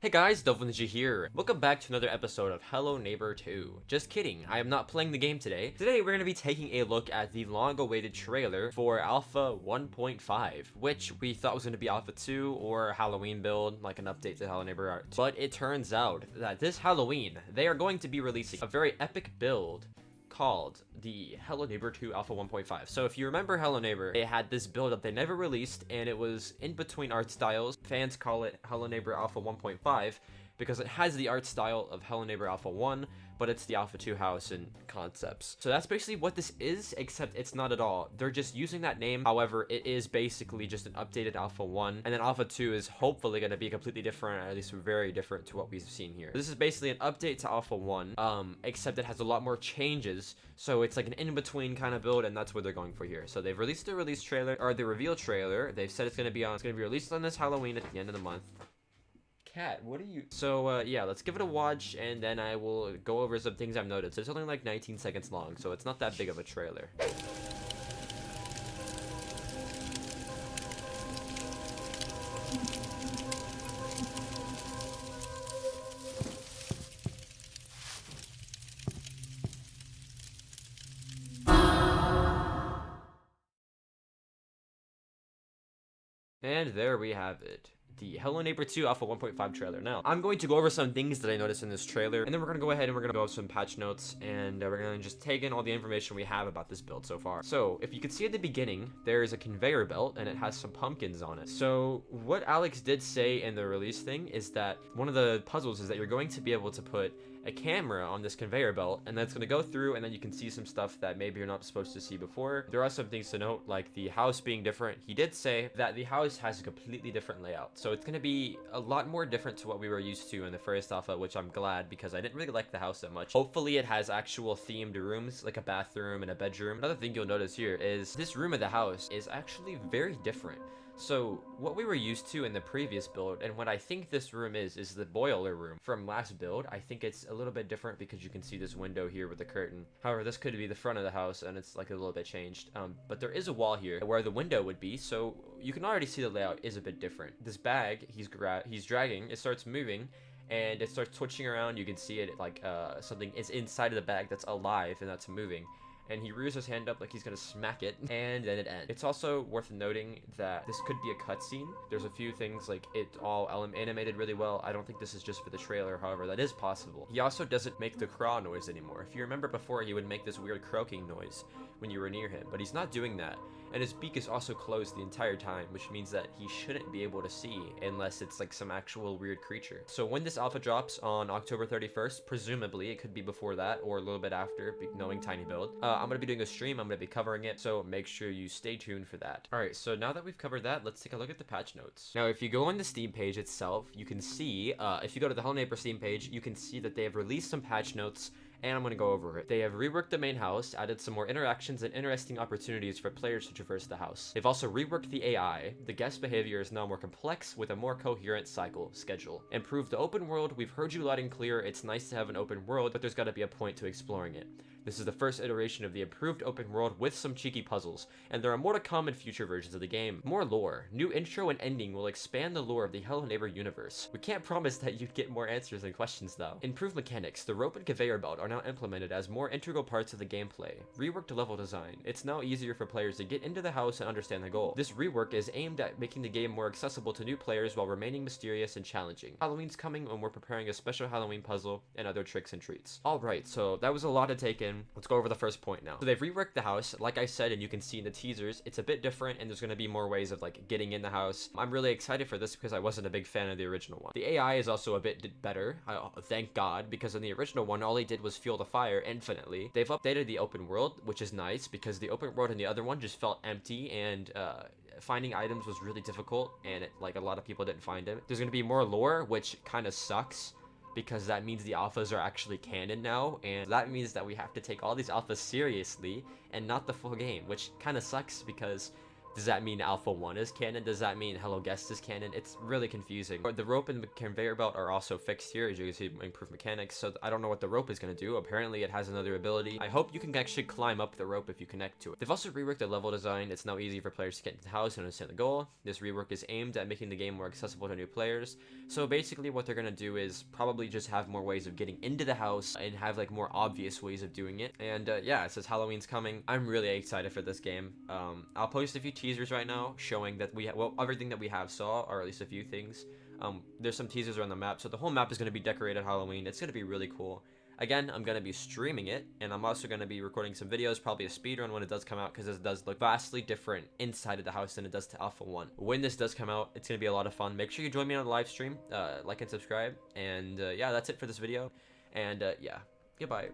Hey guys, DevilNinja here. Welcome back to another episode of Hello Neighbor 2. Just kidding, I am not playing the game today. Today we're going to be taking a look at the long-awaited trailer for Alpha 1.5, which we thought was going to be Alpha 2 or Halloween build, like an update to Hello Neighbor Art. But it turns out that this Halloween, they are going to be releasing a very epic build called the Hello Neighbor 2 Alpha 1.5. So if you remember Hello Neighbor, they had this build that they never released, and it was in between art styles. Fans call it Hello Neighbor Alpha 1.5 because it has the art style of Hello Neighbor Alpha 1, but it's the Alpha 2 house and concepts. So that's basically what this is, except it's not at all. They're just using that name. However, it is basically just an updated Alpha 1, and then Alpha 2 is hopefully going to be completely different, or at least very different to what we've seen here. This is basically an update to Alpha 1, except it has a lot more changes, so it's like an in-between kind of build, and that's what they're going for here. So they've released the release trailer, or the reveal trailer. They've said it's going to be released on this Halloween at the end of the month. Cat, what are you? So yeah, let's give it a watch, and then I will go over some things I've noticed. It's only like 19 seconds long, so it's not that big of a trailer. And there we have it, the Hello Neighbor 2 Alpha 1.5 trailer. Now, I'm going to go over some things that I noticed in this trailer, and then we're going to go ahead and we're going to go over some patch notes, and we're going to just take in all the information we have about this build so far. So, if you can see at the beginning, there's a conveyor belt, and it has some pumpkins on it. So, what Alex did say in the release thing is that one of the puzzles is that you're going to be able to put a camera on this conveyor belt, and that's going to go through, and then you can see some stuff that maybe you're not supposed to see before. There are some things to note, like the house being different. He did say that the house has a completely different layout, so it's going to be a lot more different to what we were used to in the first alpha, which I'm glad, because I didn't really like the house that much. Hopefully it has actual themed rooms, like a bathroom and a bedroom. Another thing you'll notice here is this room of the house is actually very different. So what we were used to in the previous build, and what I think this room is the boiler room from last build. I think it's a little bit different because you can see this window here with the curtain. However, this could be the front of the house, and it's like a little bit changed. But there is a wall here where the window would be, so you can already see the layout is a bit different. This bag he's dragging, it starts moving, and it starts twitching around. You can see it like something is inside of the bag that's alive and that's moving. And he rears his hand up like he's gonna smack it, and then it ends. It's also worth noting that this could be a cutscene. There's a few things, like it all animated really well. I don't think this is just for the trailer, however, that is possible. He also doesn't make the craw noise anymore. If you remember before, he would make this weird croaking noise when you were near him, but he's not doing that. And his beak is also closed the entire time, which means that he shouldn't be able to see unless it's like some actual weird creature. So when this alpha drops on October 31st, presumably it could be before that or a little bit after, knowing tinybuild. I'm going to be doing a stream, I'm going to be covering it, so make sure you stay tuned for that. Alright, so now that we've covered that, let's take a look at the patch notes. Now, if you go on the Steam page itself, you can see, if you go to the Hello Neighbor Steam page, you can see that they have released some patch notes, and I'm going to go over it. They have reworked the main house, added some more interactions and interesting opportunities for players to traverse the house. They've also reworked the AI. The guest behavior is now more complex with a more coherent schedule. Improved the open world. We've heard you loud and clear. It's nice to have an open world, but there's got to be a point to exploring it. This is the first iteration of the improved open world with some cheeky puzzles, and there are more to come in future versions of the game. More lore. New intro and ending will expand the lore of the Hello Neighbor universe. We can't promise that you'd get more answers and questions though. Improved mechanics. The rope and conveyor belt are now implemented as more integral parts of the gameplay. Reworked level design. It's now easier for players to get into the house and understand the goal. This rework is aimed at making the game more accessible to new players while remaining mysterious and challenging. Halloween's coming, and we're preparing a special Halloween puzzle and other tricks and treats. Alright, so that was a lot to take in. Let's go over the first point now. So they've reworked the house, like I said, and you can see in the teasers, it's a bit different, and there's going to be more ways of like getting in the house. I'm really excited for this because I wasn't a big fan of the original one. The AI is also a bit better, thank God, because in the original one, all he did was fuel the fire infinitely. They've updated the open world, which is nice because the open world in the other one just felt empty, and finding items was really difficult, and like a lot of people didn't find them. There's going to be more lore, which kind of sucks, because that means the alphas are actually canon now, and that means that we have to take all these alphas seriously and not the full game, which kind of sucks because Does that mean Alpha 1 is canon? Does that mean Hello Guest is canon? It's really confusing. The rope and the conveyor belt are also fixed here, as you can see, improved mechanics. So I don't know what the rope is going to do. Apparently it has another ability. I hope you can actually climb up the rope if you connect to it. They've also reworked the level design. It's now easy for players to get into the house and understand the goal. This rework is aimed at making the game more accessible to new players. So basically what they're going to do is probably just have more ways of getting into the house and have like more obvious ways of doing it. And yeah, it says Halloween's coming. I'm really excited for this game. I'll post a few teasers right now showing that everything that we have saw, or at least a few things. There's some teasers around the map, so the whole map is going to be decorated Halloween. It's going to be really cool. Again, I'm going to be streaming it, and I'm also going to be recording some videos, probably a speedrun when it does come out, because this does look vastly different inside of the house than it does to Alpha 1. When this does come out, it's going to be a lot of fun. Make sure you join me on the live stream, like and subscribe, and yeah, that's it for this video, and yeah, goodbye.